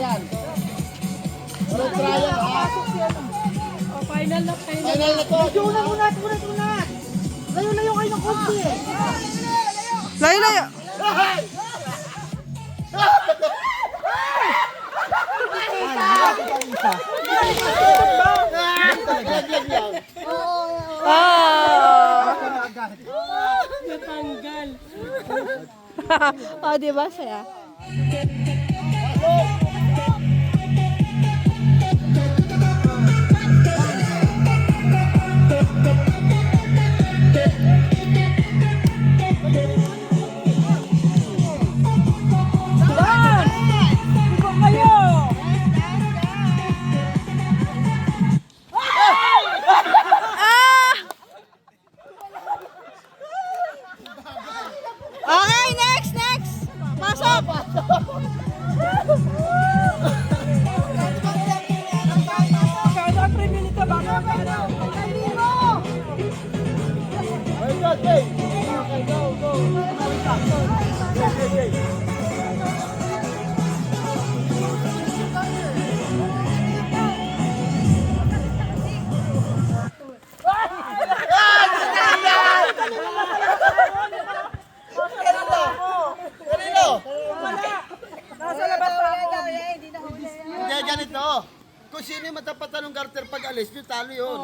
trial. Walang trial, ha? Final na, Final na to. Unat. Layo kayo ng konti. Layo. Laglag yan. natanggal. Oh, di ba saya? Okay, next. Pasok. Kada 3 minutes ka ba? Very good, Jay. Okay, go. Jay. Kanino? Nasa labas pa ako. Hindi, ganito. Kung sino yung matapatan ng garter pag alis, yung talo yun.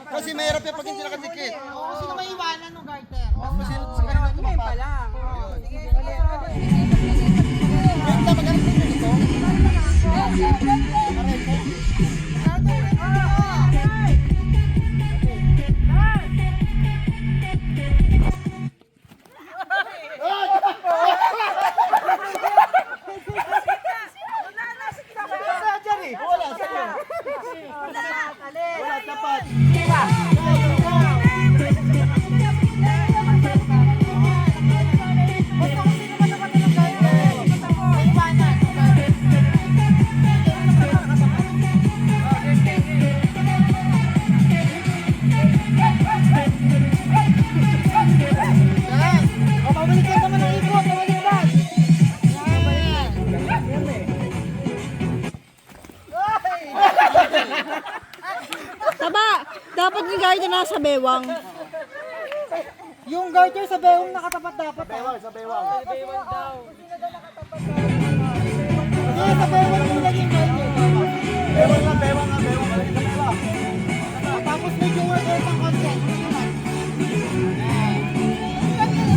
Kasi mahirap yung pag hindi nakadikit. Sino may iwanan ng garter? Kung sino sa kanino yung tumapat. lang. Benta, magaling din yun ito. Wala, sa'yo. Wala, tapat. Pabalikan naman ang ikot. Pabalikan. Taba, dapat yung guide na nasa bewang. Yung garter sa bewang nakatapat dapat. Sa bewang. Hindi, sa bewang yung laging garter. Bewang. Tapos medyo worth ang konti.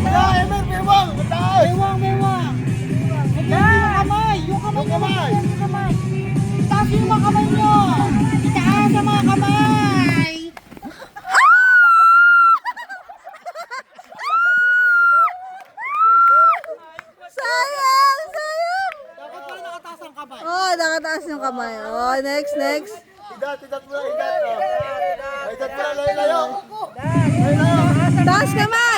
Wala, Emer, bewang. Mataas. Bewang. Yung kamay. Itaas yung mga kamay nyo. Itaas ang mga kamay. Sayang. Dapat pala nakataas ang kamay. Oh, nakataas yung kamay. Oh, next. Hidat mo na, hidat. Hidat mo na, layo. Taas kamay.